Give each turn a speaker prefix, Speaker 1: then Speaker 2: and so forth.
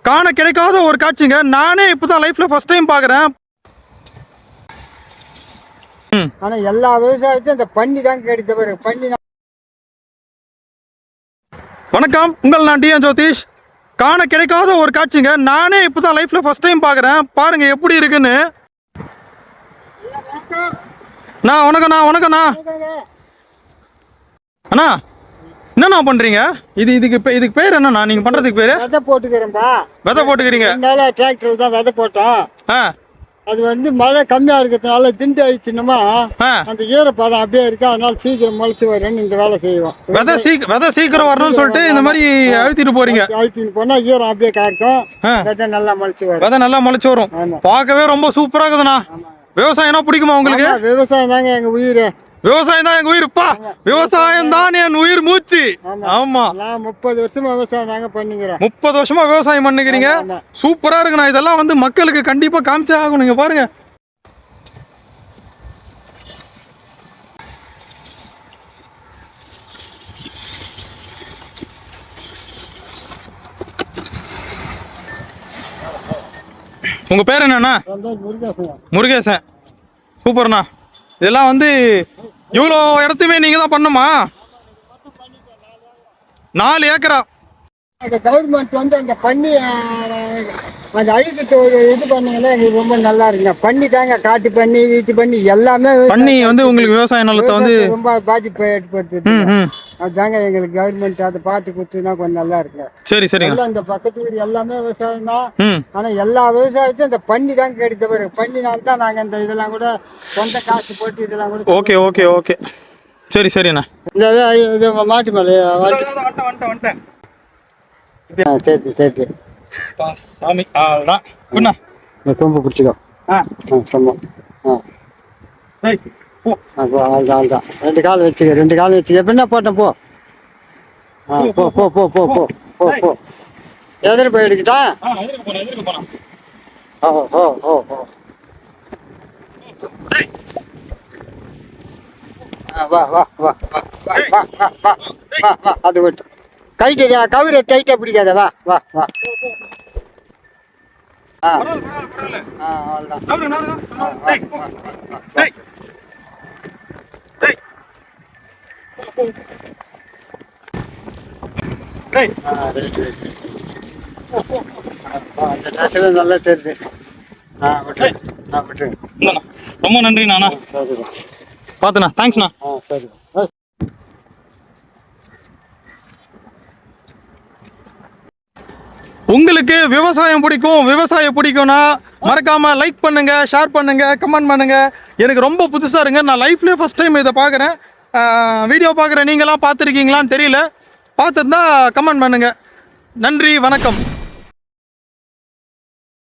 Speaker 1: காண கிடைக்காத ஒரு காட்சிங்க. நானே இப்பதான் லைஃப்ல ஃபர்ஸ்ட் டைம் பாக்குறேன்.
Speaker 2: ஆனா எல்லா விவசாயத்தையும் அந்த பண்ணி தான் கிடைத்த பாரு. பண்ணி.
Speaker 1: வணக்கம், உங்கள் நான் டிஎன் ஜோதிஷ். காண கிடைக்காத ஒரு காட்சிங்க. நானே இப்பதான் லைஃப்ல ஃபர்ஸ்ட் டைம் பாக்குறேன். பாருங்க எப்படி இருக்குன்னு. வணக்கண்ணா. அண்ணா என்னண்ணா பண்றீங்க? இதுக்கு பேர் என்னண்ணா? நீங்க பண்றதுக்கு பேரு?
Speaker 2: விதை போட்டுக்கிறேன்பா.
Speaker 1: விதை போட்டுக்கிறீங்க?
Speaker 2: டிராக்டர் தான் விதை போட்டோம். அது வந்து மழை கம்மியா இருக்கிறதுனால திண்டு ஆயிடுச்சுன்னமா அந்த ஈரப்பதம் அப்படியே இருக்கு. அதனால சீக்கிரம் முளைச்சு வரும்னு இந்த வேலை செய்வோம்.
Speaker 1: விதை சீக்கிரம் வரணும்னு சொல்லிட்டு இந்த மாதிரி அழுத்திட்டு போறீங்க.
Speaker 2: அழுத்திட்டு போனா ஈரம் அப்படியே காக்கும். விதை நல்லா முளைச்சு வரும்.
Speaker 1: விதை நல்லா முளைச்சு வரும். பார்க்கவே ரொம்ப சூப்பரா இருக்குதுண்ணா. விவசாயம்னா பிடிக்குமா உங்களுக்கு?
Speaker 2: விவசாயம் தாங்க எங்க உயிர்.
Speaker 1: விவசாயம் தான் எங்க உயிர்ப்பா. விவசாயம் தான் என் உயிர் மூச்சு. ஆமா,
Speaker 2: நான் 30 வருஷமா விவசாயம் தாங்க பண்ணிக்கிறேன்.
Speaker 1: 30 வருஷமா விவசாயம் பண்ணுகிறீங்க. சூப்பரா இருக்குண்ணா. இதெல்லாம் வந்து மக்களுக்கு கண்டிப்பா காமிச்சே ஆகணும். நீங்க பாருங்க. உங்க பேர் என்னண்ணா? முருகேசன். சூப்பர்ண்ணா. இதெல்லாம் வந்து இவ்வளோ இடத்துமே நீங்க தான் பண்ணுமா? 4 ஏக்கரா?
Speaker 2: கவர்மெண்ட் வந்து அந்த பண்ணி அந்த அழுக்கிட்டு ஒரு இது பண்ணீங்கன்னா எங்களுக்கு ரொம்ப நல்லா இருக்குங்க. பண்ணி தாங்க, காட்டு பண்ணி, வீட்டு பண்ணி எல்லாமே
Speaker 1: பண்ணி வந்து உங்களுக்கு விவசாய நிலத்தை வந்து ரொம்ப
Speaker 2: பாதிப்பு ஏற்படுத்துது. அதுதாங்க எங்களுக்கு கவர்மெண்ட் அதை பார்த்து கொடுத்துன்னா கொஞ்சம் நல்லா இருக்குங்க.
Speaker 1: சரி சரிங்க.
Speaker 2: இந்த பக்கத்து வீடு எல்லாமே விவசாயம் தான். ஆனா எல்லா விவசாயத்தையும் இந்த பண்ணி தாங்க கிடைத்த பாரு. பண்ணினால தான் நாங்க இந்த இதெல்லாம் கூட சொந்த காசு போட்டு இதெல்லாம் கூட.
Speaker 1: Okay okay okay. சரி சரிண்ணா.
Speaker 2: இந்த மாட்டு மேலே
Speaker 1: வந்துட்டேன்.
Speaker 2: சரி சரி
Speaker 1: சாமி குண்ணா
Speaker 2: கொம்பு பிடிச்சிக்கோ. சொன்னோம். அதான் 2 கால் வச்சுக்க. எப்படின்னா போட்டேன். போ போ போ போ போ போ போ. எதிர போய் எடுக்கிட்டா? ஓ ஓ ஓ ஓ. வா வா வா வா வா வா வா வா வா. அது விட்டு கைட்டா கவிர டைட்டா பிடிக்காத. வா வா வா. நல்லா தெரியுது.
Speaker 1: ரொம்ப நன்றி நானா. பாத்துண்ணா. தேங்க்ஸ்ண்ணா.
Speaker 2: சரி.
Speaker 1: உங்களுக்கு விவசாயம் பிடிக்கும்னா மறக்காம லைக் பண்ணுங்க, ஷேர் பண்ணுங்க, கமெண்ட் பண்ணுங்க. எனக்கு ரொம்ப புதுசா இருங்க. நான் லைஃப்லயே ஃபர்ஸ்ட் டைம் இதை பார்க்குறேன். வீடியோ பார்க்குற நீங்களாம் பார்த்துருக்கீங்களான்னு தெரியல. பார்த்துருந்தா கமெண்ட் பண்ணுங்க. நன்றி, வணக்கம்.